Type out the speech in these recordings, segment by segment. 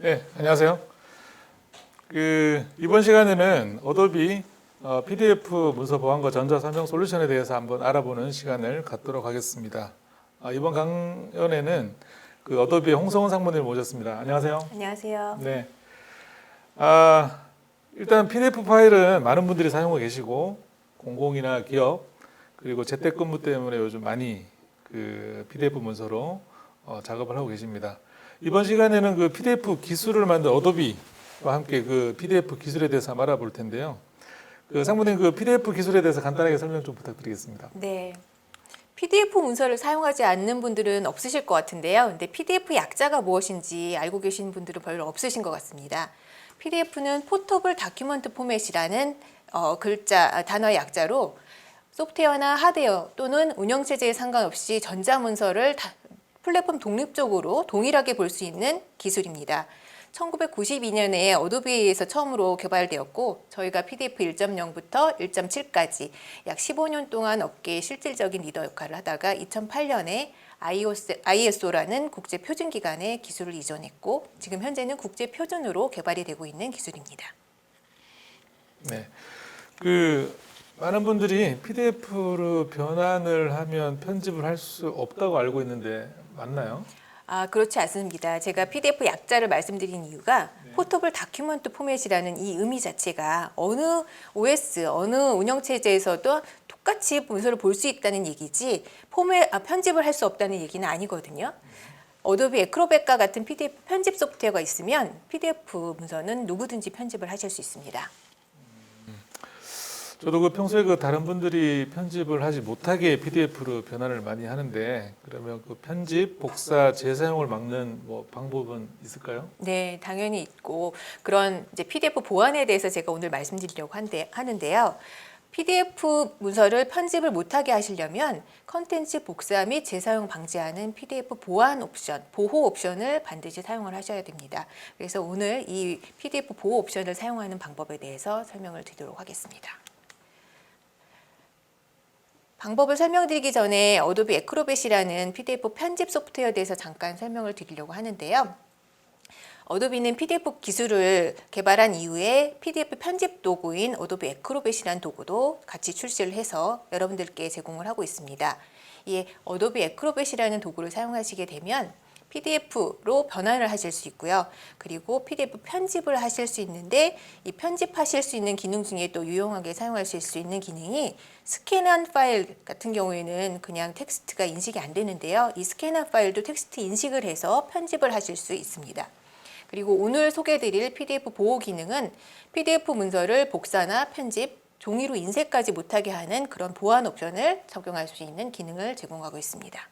네, 안녕하세요. 이번 시간에는 어도비 PDF 문서 보안과 전자 설명 솔루션에 대해서 한번 알아보는 시간을 갖도록 하겠습니다. 이번 강연에는 어도비의 홍성훈 상무님을 모셨습니다. 안녕하세요. 안녕하세요. 네. 일단 PDF 파일은 많은 분들이 사용하고 계시고 공공이나 기업 그리고 재택근무 때문에 요즘 많이 PDF 문서로 작업을 하고 계십니다. 이번 시간에는 PDF 기술을 만든 어도비와 함께 PDF 기술에 대해서 한번 알아볼 텐데요. 상무님 PDF 기술에 대해서 간단하게 설명 좀 부탁드리겠습니다. 네. PDF 문서를 사용하지 않는 분들은 없으실 것 같은데요. 근데 PDF 약자가 무엇인지 알고 계신 분들은 별로 없으신 것 같습니다. PDF는 포터블 다큐먼트 포맷이라는 단어의 약자로 소프트웨어나 하드웨어 또는 운영체제에 상관없이 전자문서를 플랫폼 독립적으로 동일하게 볼 수 있는 기술입니다. 1992년에 어도비에서 처음으로 개발되었고 저희가 PDF 1.0부터 1.7까지 약 15년 동안 업계의 실질적인 리더 역할을 하다가 2008년에 ISO라는 국제표준기관에 기술을 이전했고 지금 현재는 국제표준으로 개발이 되고 있는 기술입니다. 네, 많은 분들이 PDF로 변환을 하면 편집을 할 수 없다고 알고 있는데 맞나요? 그렇지 않습니다. 제가 PDF 약자를 말씀드린 이유가 포터블 다큐먼트 포맷이라는 이 의미 자체가 어느 OS, 어느 운영체제에서도 똑같이 문서를 볼 수 있다는 얘기지 편집을 할 수 없다는 얘기는 아니거든요. 어도비 애크로백과 같은 PDF 편집 소프트웨어가 있으면 PDF 문서는 누구든지 편집을 하실 수 있습니다. 저도 평소에 다른 분들이 편집을 하지 못하게 PDF로 변환을 많이 하는데 그러면 편집, 복사, 재사용을 막는 방법은 있을까요? 네, 당연히 있고 그런 이제 PDF 보안에 대해서 제가 오늘 말씀드리려고 하는데요. PDF 문서를 편집을 못하게 하시려면 컨텐츠 복사 및 재사용 방지하는 PDF 보안 옵션, 보호 옵션을 반드시 사용을 하셔야 됩니다. 그래서 오늘 이 PDF 보호 옵션을 사용하는 방법에 대해서 설명을 드리도록 하겠습니다. 방법을 설명드리기 전에 어도비 애크로벳이라는 PDF 편집 소프트웨어에 대해서 잠깐 설명을 드리려고 하는데요. 어도비는 PDF 기술을 개발한 이후에 PDF 편집 도구인 어도비 애크로벳이라는 도구도 같이 출시를 해서 여러분들께 제공을 하고 있습니다. 이 어도비 애크로벳이라는 도구를 사용하시게 되면 PDF로 변환을 하실 수 있고요. 그리고 PDF 편집을 하실 수 있는데 이 편집하실 수 있는 기능 중에 또 유용하게 사용하실 수 있는 기능이 스캔한 파일 같은 경우에는 그냥 텍스트가 인식이 안 되는데요. 이 스캔한 파일도 텍스트 인식을 해서 편집을 하실 수 있습니다. 그리고 오늘 소개해드릴 PDF 보호 기능은 PDF 문서를 복사나 편집, 종이로 인쇄까지 못하게 하는 그런 보안 옵션을 적용할 수 있는 기능을 제공하고 있습니다.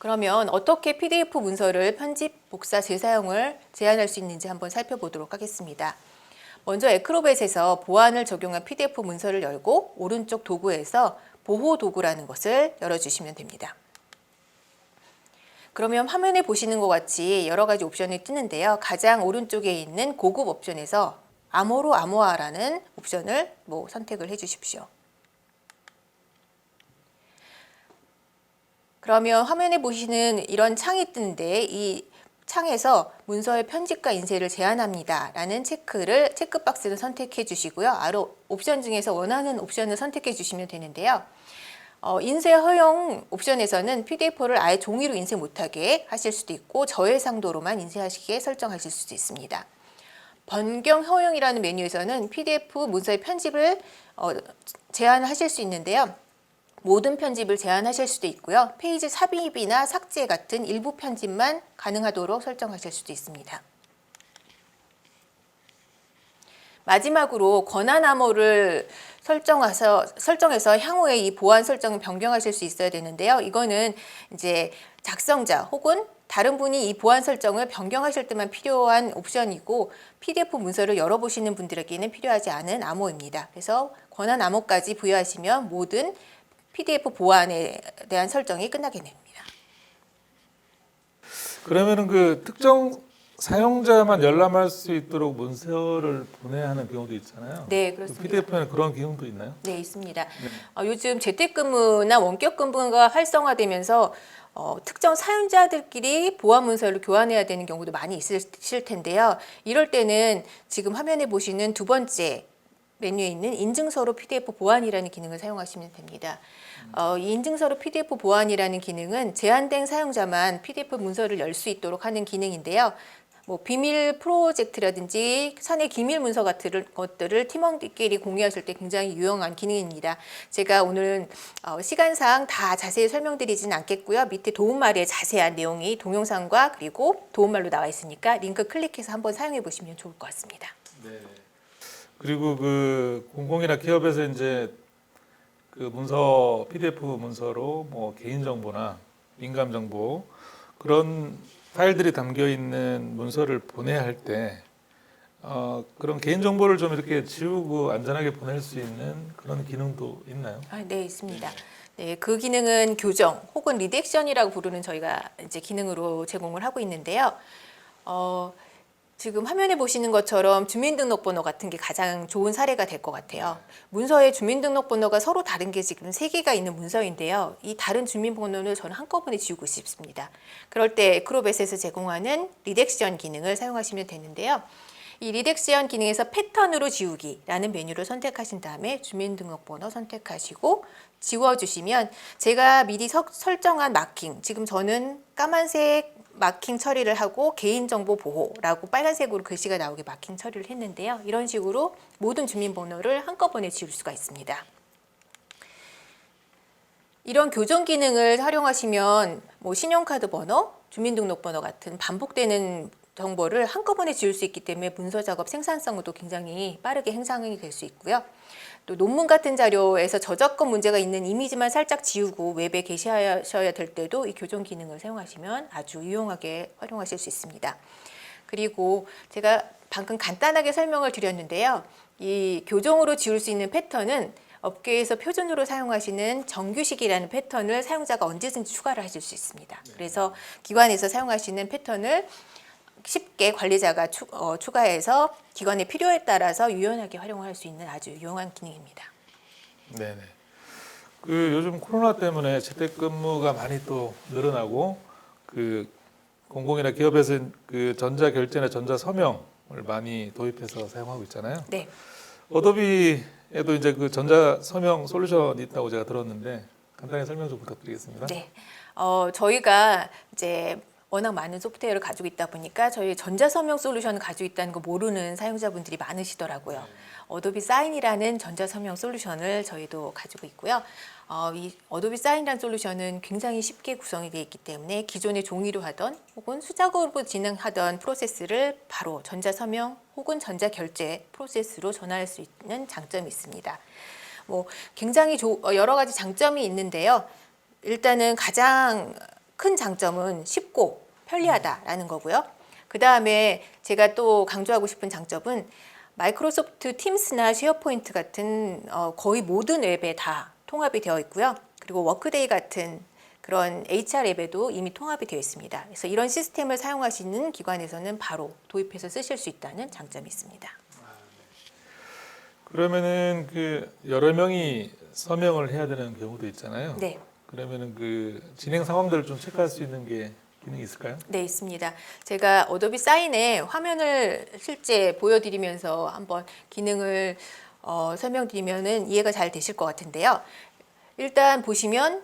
그러면 어떻게 PDF 문서를 편집, 복사, 재사용을 제한할 수 있는지 한번 살펴보도록 하겠습니다. 먼저 애크로벳에서 보안을 적용한 PDF 문서를 열고 오른쪽 도구에서 보호 도구라는 것을 열어주시면 됩니다. 그러면 화면에 보시는 것 같이 여러 가지 옵션이 뜨는데요. 가장 오른쪽에 있는 고급 옵션에서 암호로 암호화라는 옵션을 선택을 해주십시오. 그러면 화면에 보시는 이런 창이 뜨는데 이 창에서 문서의 편집과 인쇄를 제한합니다 라는 체크박스를 선택해 주시고요. 아래 옵션 중에서 원하는 옵션을 선택해 주시면 되는데요. 인쇄 허용 옵션에서는 PDF를 아예 종이로 인쇄 못하게 하실 수도 있고 저해상도로만 인쇄하시게 설정하실 수도 있습니다. 변경 허용이라는 메뉴에서는 PDF 문서의 편집을 제한하실 수 있는데요. 모든 편집을 제한하실 수도 있고요. 페이지 삽입이나 삭제 같은 일부 편집만 가능하도록 설정하실 수도 있습니다. 마지막으로 권한 암호를 설정해서 향후에 이 보안 설정을 변경하실 수 있어야 되는데요. 이거는 이제 작성자 혹은 다른 분이 이 보안 설정을 변경하실 때만 필요한 옵션이고 PDF 문서를 열어보시는 분들에게는 필요하지 않은 암호입니다. 그래서 권한 암호까지 부여하시면 모든 PDF 보안에 대한 설정이 끝나게 됩니다. 그러면은 특정 사용자만 열람할 수 있도록 문서를 보내야 하는 경우도 있잖아요. 네, 그렇습니다. PDF에는 그런 기능도 있나요? 네, 있습니다. 네. 요즘 재택근무나 원격근무가 활성화되면서 특정 사용자들끼리 보안 문서를 교환해야 되는 경우도 많이 있으실 텐데요. 이럴 때는 지금 화면에 보시는 두 번째 메뉴에 있는 인증서로 PDF 보안이라는 기능을 사용하시면 됩니다. 이 인증서로 PDF 보안이라는 기능은 제한된 사용자만 PDF 문서를 열 수 있도록 하는 기능인데요. 뭐 비밀 프로젝트라든지 사내 기밀 문서 같은 것들을 팀원들끼리 공유하실 때 굉장히 유용한 기능입니다. 제가 오늘 시간상 다 자세히 설명드리지는 않겠고요. 밑에 도움말에 자세한 내용이 동영상과 그리고 도움말로 나와 있으니까 링크 클릭해서 한번 사용해 보시면 좋을 것 같습니다. 네. 그리고 그 공공이나 기업에서 이제 그 문서 PDF 문서로 뭐 개인 정보나 민감 정보 그런 파일들이 담겨 있는 문서를 보내야 할 때 그런 개인 정보를 좀 이렇게 지우고 안전하게 보낼 수 있는 그런 기능도 있나요? 네, 있습니다. 네, 그 기능은 교정 혹은 리덱션이라고 부르는 저희가 이제 기능으로 제공을 하고 있는데요. 지금 화면에 보시는 것처럼 주민등록번호 같은 게 가장 좋은 사례가 될 것 같아요. 문서에 주민등록번호가 서로 다른 게 지금 3개가 있는 문서인데요. 이 다른 주민번호를 저는 한꺼번에 지우고 싶습니다. 그럴 때 에크로벳에서 제공하는 리덱션 기능을 사용하시면 되는데요. 이 리덱션 기능에서 패턴으로 지우기라는 메뉴를 선택하신 다음에 주민등록번호 선택하시고 지워주시면 제가 미리 설정한 마킹, 지금 저는 까만색 마킹 처리를 하고 개인정보 보호라고 빨간색으로 글씨가 나오게 마킹 처리를 했는데요. 이런 식으로 모든 주민번호를 한꺼번에 지울 수가 있습니다. 이런 교정 기능을 활용하시면 뭐 신용카드 번호, 주민등록번호 같은 반복되는 정보를 한꺼번에 지울 수 있기 때문에 문서 작업 생산성도 굉장히 빠르게 향상이 될 수 있고요. 또 논문 같은 자료에서 저작권 문제가 있는 이미지만 살짝 지우고 웹에 게시하셔야 될 때도 이 교정 기능을 사용하시면 아주 유용하게 활용하실 수 있습니다. 그리고 제가 방금 간단하게 설명을 드렸는데요. 이 교정으로 지울 수 있는 패턴은 업계에서 표준으로 사용하시는 정규식이라는 패턴을 사용자가 언제든지 추가를 하실 수 있습니다. 그래서 기관에서 사용하시는 패턴을 쉽게 관리자가 추가해서 기관의 필요에 따라서 유연하게 활용할 수 있는 아주 유용한 기능입니다. 네네. 그 요즘 코로나 때문에 재택근무가 많이 또 늘어나고 그 공공이나 기업에서 그 전자 결제나 전자 서명을 많이 도입해서 사용하고 있잖아요. 네. 어도비에도 이제 그 전자 서명 솔루션이 있다고 제가 들었는데 간단히 설명 좀 부탁드리겠습니다. 네. 저희가 이제 워낙 많은 소프트웨어를 가지고 있다 보니까 저희 전자서명 솔루션을 가지고 있다는 거 모르는 사용자분들이 많으시더라고요. 어도비 사인이라는 전자서명 솔루션을 저희도 가지고 있고요. 이 어도비 사인이라는 솔루션은 굉장히 쉽게 구성이 되어 있기 때문에 기존에 종이로 하던 혹은 수작업으로 진행하던 프로세스를 바로 전자서명 혹은 전자결제 프로세스로 전환할 수 있는 장점이 있습니다. 뭐 굉장히 여러 가지 장점이 있는데요. 일단은 가장 큰 장점은 쉽고 편리하다라는 거고요. 그 다음에 제가 또 강조하고 싶은 장점은 마이크로소프트 팀스나 쉐어포인트 같은 거의 모든 앱에 다 통합이 되어 있고요. 그리고 워크데이 같은 그런 HR 앱에도 이미 통합이 되어 있습니다. 그래서 이런 시스템을 사용하시는 기관에서는 바로 도입해서 쓰실 수 있다는 장점이 있습니다. 그러면은 그 여러 명이 서명을 해야 되는 경우도 있잖아요. 네. 그러면은 그 진행 상황들을 좀 체크할 수 있는 게 기능이 있을까요? 네, 있습니다. 제가 어도비 사인의 화면을 실제 보여드리면서 한번 기능을 설명드리면은 이해가 잘 되실 것 같은데요. 일단 보시면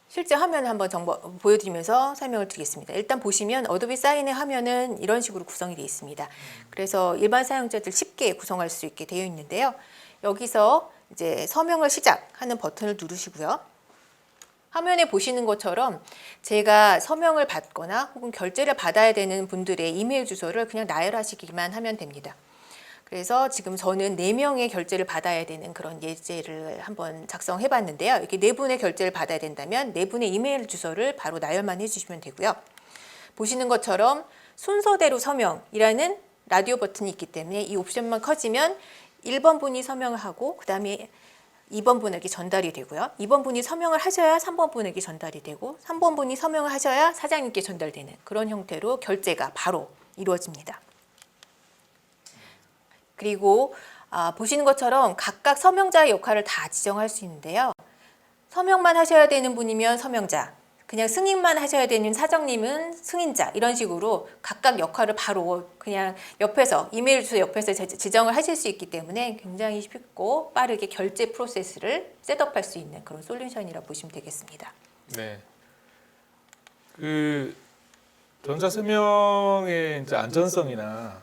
실제 화면을 한번 보여드리면서 설명을 드리겠습니다. 일단 보시면 어도비 사인의 화면은 이런 식으로 구성이 되어 있습니다. 그래서 일반 사용자들 쉽게 구성할 수 있게 되어 있는데요. 여기서 이제 서명을 시작하는 버튼을 누르시고요. 화면에 보시는 것처럼 제가 서명을 받거나 혹은 결제를 받아야 되는 분들의 이메일 주소를 그냥 나열하시기만 하면 됩니다. 그래서 지금 저는 4명의 결제를 받아야 되는 그런 예제를 한번 작성해 봤는데요. 이렇게 4분의 결제를 받아야 된다면 4분의 이메일 주소를 바로 나열만 해주시면 되고요. 보시는 것처럼 순서대로 서명이라는 라디오 버튼이 있기 때문에 이 옵션만 커지면 1번 분이 서명을 하고 그 다음에 2번 분에게 전달이 되고요. 2번 분이 서명을 하셔야 3번 분에게 전달이 되고 3번 분이 서명을 하셔야 사장님께 전달되는 그런 형태로 결제가 바로 이루어집니다. 그리고 보시는 것처럼 각각 서명자의 역할을 다 지정할 수 있는데요. 서명만 하셔야 되는 분이면 서명자, 그냥 승인만 하셔야 되는 사장님은 승인자, 이런 식으로 각각 역할을 바로 그냥 옆에서 이메일 주소 옆에서 지정을 하실 수 있기 때문에 굉장히 쉽고 빠르게 결제 프로세스를 셋업할 수 있는 그런 솔루션이라고 보시면 되겠습니다. 네. 그 전자서명의 이제 안전성이나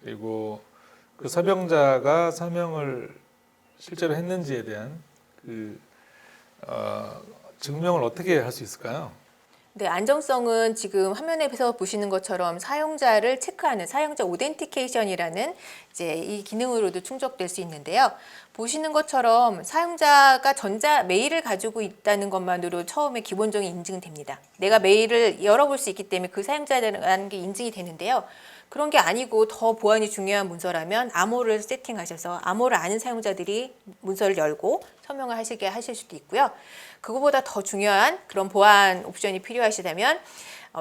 그리고 그 서명자가 서명을 실제로 했는지에 대한 그 증명을 어떻게 할 수 있을까요? 네, 안정성은 지금 화면에서 보시는 것처럼 사용자를 체크하는 사용자 오덴티케이션이라는 이제 이 기능으로도 충족될 수 있는데요. 보시는 것처럼 사용자가 전자 메일을 가지고 있다는 것만으로 처음에 기본적인 인증됩니다. 내가 메일을 열어볼 수 있기 때문에 그 사용자라는 게 인증이 되는데요. 그런 게 아니고 더 보안이 중요한 문서라면 암호를 세팅하셔서 암호를 아는 사용자들이 문서를 열고 서명을 하실 수도 있고요. 그거보다 더 중요한 그런 보안 옵션이 필요하시다면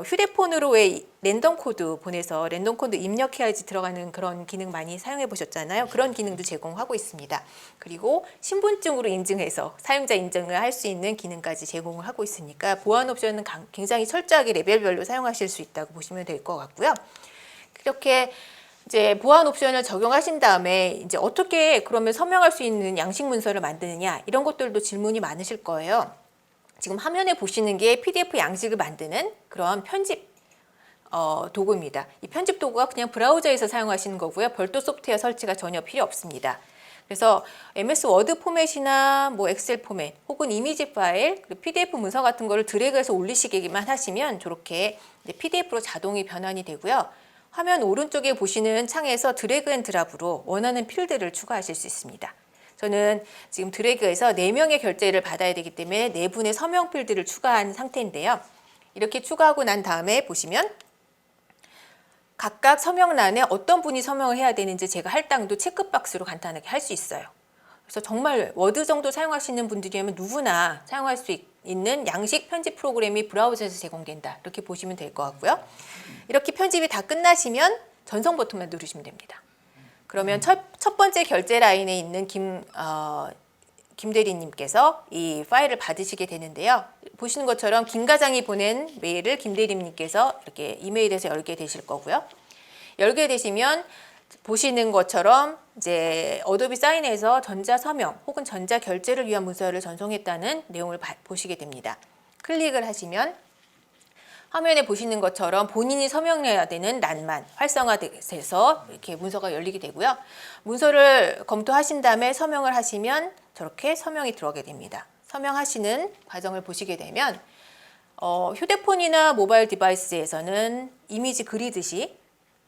휴대폰으로 왜 랜덤 코드 보내서 랜덤 코드 입력해야지 들어가는 그런 기능 많이 사용해 보셨잖아요. 그런 기능도 제공하고 있습니다. 그리고 신분증으로 인증해서 사용자 인증을 할 수 있는 기능까지 제공을 하고 있으니까 보안 옵션은 굉장히 철저하게 레벨별로 사용하실 수 있다고 보시면 될 것 같고요. 이렇게 이제 보안 옵션을 적용하신 다음에 이제 어떻게 그러면 서명할 수 있는 양식 문서를 만드느냐, 이런 것들도 질문이 많으실 거예요. 지금 화면에 보시는 게 PDF 양식을 만드는 그런 편집 도구입니다. 이 편집 도구가 그냥 브라우저에서 사용하시는 거고요. 별도 소프트웨어 설치가 전혀 필요 없습니다. 그래서 MS 워드 포맷이나 뭐 엑셀 포맷 혹은 이미지 파일, 그리고 PDF 문서 같은 거를 드래그해서 올리시기만 하시면 저렇게 PDF로 자동이 변환이 되고요. 화면 오른쪽에 보시는 창에서 드래그 앤 드랍으로 원하는 필드를 추가하실 수 있습니다. 저는 지금 드래그해서 4명의 결제를 받아야 되기 때문에 4분의 서명 필드를 추가한 상태인데요. 이렇게 추가하고 난 다음에 보시면 각각 서명란에 어떤 분이 서명을 해야 되는지 제가 할당도 체크박스로 간단하게 할 수 있어요. 그래서 정말 워드 정도 사용하시는 분들이라면 누구나 사용할 수 있는 양식 편집 프로그램이 브라우저에서 제공된다, 이렇게 보시면 될 것 같고요. 이렇게 편집이 다 끝나시면 전송 버튼만 누르시면 됩니다. 그러면 첫 번째 결제 라인에 있는 김 대리님께서 이 파일을 받으시게 되는데요. 보시는 것처럼 김 과장이 보낸 메일을 김 대리님께서 이렇게 이메일에서 열게 되실 거고요. 열게 되시면 보시는 것처럼 이제 어도비 사인에서 전자 서명 혹은 전자 결제를 위한 문서를 전송했다는 내용을 보시게 됩니다. 클릭을 하시면 화면에 보시는 것처럼 본인이 서명해야 되는 란만 활성화돼서 이렇게 문서가 열리게 되고요. 문서를 검토하신 다음에 서명을 하시면 저렇게 서명이 들어오게 됩니다. 서명하시는 과정을 보시게 되면 휴대폰이나 모바일 디바이스에서는 이미지 그리듯이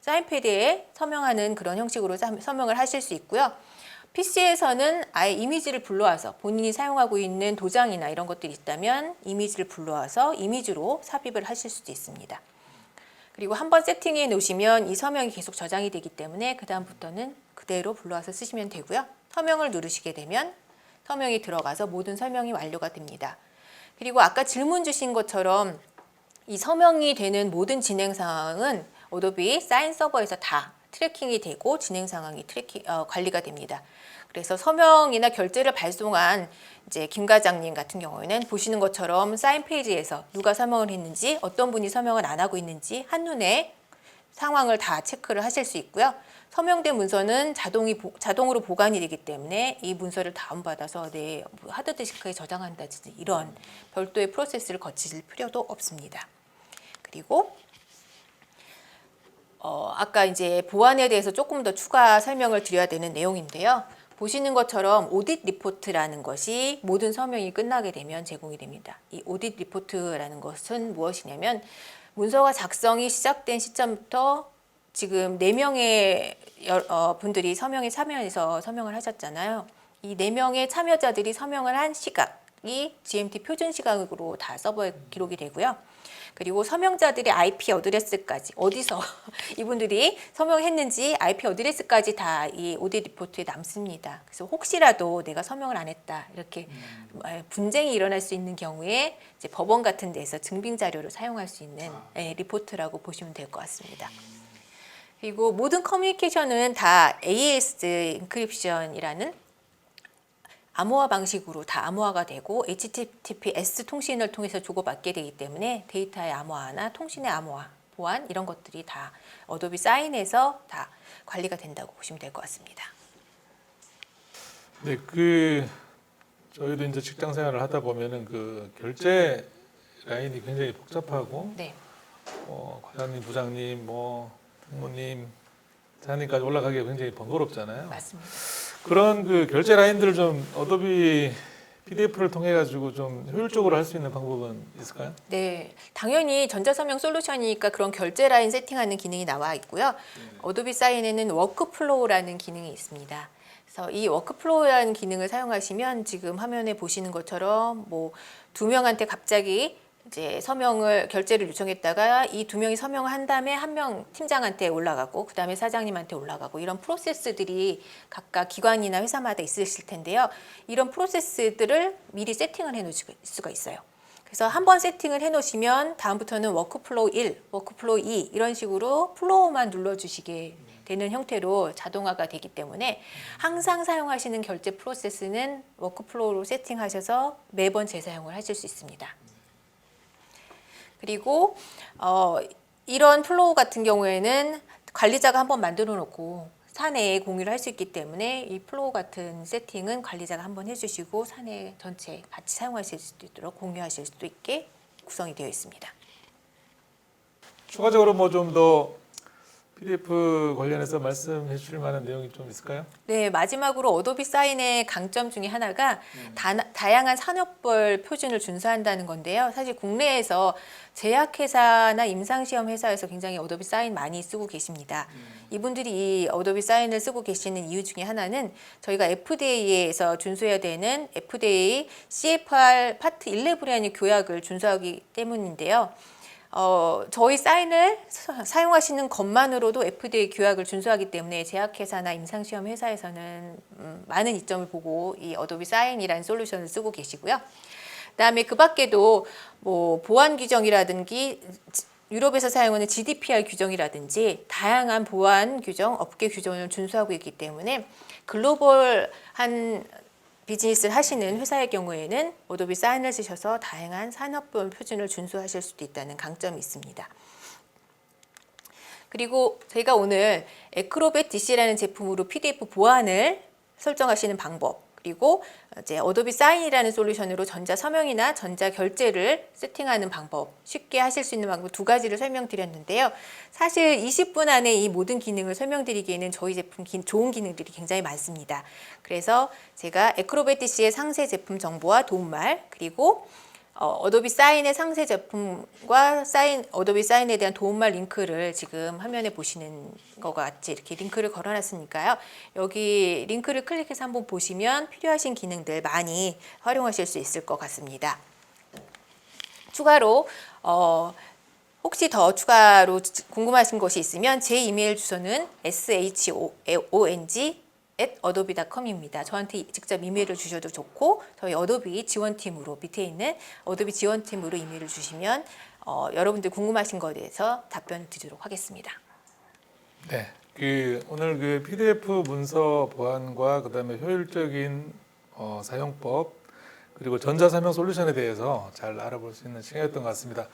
사인패드에 서명하는 그런 형식으로 서명을 하실 수 있고요. PC에서는 아예 이미지를 불러와서 본인이 사용하고 있는 도장이나 이런 것들이 있다면 이미지를 불러와서 이미지로 삽입을 하실 수도 있습니다. 그리고 한번 세팅해 놓으시면 이 서명이 계속 저장이 되기 때문에 그 다음부터는 그대로 불러와서 쓰시면 되고요. 서명을 누르시게 되면 서명이 들어가서 모든 설명이 완료가 됩니다. 그리고 아까 질문 주신 것처럼 이 서명이 되는 모든 진행 상황은 어도비 사인 서버에서 다 트래킹이 되고 진행 상황이 관리가 됩니다. 그래서 서명이나 결제를 발송한 이제 김 과장님 같은 경우에는 보시는 것처럼 사인 페이지에서 누가 서명을 했는지, 어떤 분이 서명을 안 하고 있는지 한눈에 상황을 다 체크를 하실 수 있고요. 서명된 문서는 자동으로 보관이 되기 때문에 이 문서를 다운받아서 내 하드디스크에 저장한다든지 이런 별도의 프로세스를 거칠 필요도 없습니다. 그리고 아까 이제 보안에 대해서 조금 더 추가 설명을 드려야 되는 내용인데요. 보시는 것처럼 오딧 리포트라는 것이 모든 서명이 끝나게 되면 제공이 됩니다. 이 오딧 리포트라는 것은 무엇이냐면 문서가 작성이 시작된 시점부터 지금 4명의 분들이 서명에 참여해서 서명을 하셨잖아요. 이 4명의 참여자들이 서명을 한 시각이 GMT 표준 시각으로 다 서버에 기록이 되고요. 그리고 서명자들의 IP 어드레스까지 어디서 이분들이 서명했는지 IP 어드레스까지 다 이 오딧 리포트에 남습니다. 그래서 혹시라도 내가 서명을 안 했다 이렇게 분쟁이 일어날 수 있는 경우에 이제 법원 같은 데서 증빙 자료를 사용할 수 있는 리포트라고 보시면 될 것 같습니다. 그리고 모든 커뮤니케이션은 다 AES 인크립션이라는 암호화 방식으로 다 암호화가 되고 HTTPS 통신을 통해서 주고받게 되기 때문에 데이터의 암호화나 통신의 암호화, 보안 이런 것들이 다 어도비 사인에서 다 관리가 된다고 보시면 될 것 같습니다. 네, 저희도 이제 직장 생활을 하다 보면은 그 결제 라인이 굉장히 복잡하고 네. 과장님, 부장님, 상무님, 사장님까지 올라가기가 굉장히 번거롭잖아요. 맞습니다. 그런 그 결제 라인들을 좀 어도비 PDF를 통해 가지고 좀 효율적으로 할 수 있는 방법은 있을까요? 네, 당연히 전자서명 솔루션이니까 그런 결제 라인 세팅하는 기능이 나와 있고요. 어도비 사인에는 워크플로우라는 기능이 있습니다. 그래서 이 워크플로우라는 기능을 사용하시면 지금 화면에 보시는 것처럼 뭐 2명한테 갑자기 이제 결제를 요청했다가 이 2명이 서명을 한 다음에 1명 팀장한테 올라가고 그 다음에 사장님한테 올라가고 이런 프로세스들이 각각 기관이나 회사마다 있으실 텐데요. 이런 프로세스들을 미리 세팅을 해 놓으실 수가 있어요. 그래서 한번 세팅을 해 놓으시면 다음부터는 워크플로우 1, 워크플로우 2 이런 식으로 플로우만 눌러주시게 되는 형태로 자동화가 되기 때문에 항상 사용하시는 결제 프로세스는 워크플로우로 세팅하셔서 매번 재사용을 하실 수 있습니다. 그리고 이런 플로우 같은 경우에는 관리자가 한번 만들어 놓고 사내에 공유를 할 수 있기 때문에 이 플로우 같은 세팅은 관리자가 한번 해주시고 사내 전체 같이 사용하실 수도 있도록 공유하실 수도 있게 구성이 되어 있습니다. 추가적으로 뭐 좀 더 PDF 관련해서 말씀해 주실 만한 내용이 좀 있을까요? 네, 마지막으로 어도비 사인의 강점 중에 하나가 다양한 산업별 표준을 준수한다는 건데요. 사실 국내에서 제약회사나 임상시험 회사에서 굉장히 어도비 사인 많이 쓰고 계십니다. 이분들이 이 어도비 사인을 쓰고 계시는 이유 중에 하나는 저희가 FDA에서 준수해야 되는 FDA CFR 파트 11이라는 교약을 준수하기 때문인데요. 저희 사인을 사용하시는 것만으로도 FDA 규약을 준수하기 때문에 제약회사나 임상시험 회사에서는 많은 이점을 보고 이 어도비 사인이라는 솔루션을 쓰고 계시고요. 그다음에 그 밖에도 뭐 보안 규정이라든지 유럽에서 사용하는 GDPR 규정이라든지 다양한 보안 규정, 업계 규정을 준수하고 있기 때문에 글로벌한 비즈니스를 하시는 회사의 경우에는 어도비 사인을 쓰셔서 다양한 산업별 표준을 준수하실 수도 있다는 강점이 있습니다. 그리고 저희가 오늘 에크로벳 DC라는 제품으로 PDF 보안을 설정하시는 방법, 그리고 이제 어도비 사인이라는 솔루션으로 전자 서명이나 전자 결제를 세팅하는 방법, 쉽게 하실 수 있는 방법 2가지를 설명드렸는데요. 사실 20분 안에 이 모든 기능을 설명드리기에는 저희 제품 좋은 기능들이 굉장히 많습니다. 그래서 제가 에크로벳 DC의 상세 제품 정보와 도움말, 그리고 어도비 사인의 상세 제품과 어도비 사인에 대한 도움말 링크를 지금 화면에 보시는 것과 같이 이렇게 링크를 걸어놨으니까요. 여기 링크를 클릭해서 한번 보시면 필요하신 기능들 많이 활용하실 수 있을 것 같습니다. 추가로 혹시 더 추가로 궁금하신 것이 있으면 제 이메일 주소는 shong@adobe.com입니다. 저한테 직접 이메일을 주셔도 좋고 저희 어도비 지원팀으로 밑에 있는 어도비 지원팀으로 이메일을 주시면 여러분들 궁금하신 것에 대해서 답변을 드리도록 하겠습니다. 네, 오늘 PDF 문서 보안과 그다음에 효율적인 사용법 그리고 전자서명 솔루션에 대해서 잘 알아볼 수 있는 시간이었던 것 같습니다.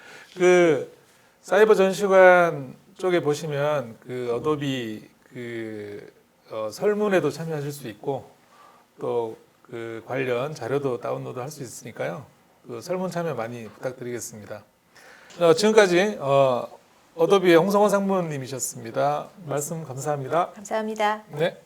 사이버 전시관 쪽에 보시면 어도비 설문에도 참여하실 수 있고 또 관련 자료도 다운로드 할 수 있으니까요. 설문 참여 많이 부탁드리겠습니다. 지금까지 어도비의 홍성원 상무님이셨습니다. 말씀 감사합니다. 감사합니다. 네.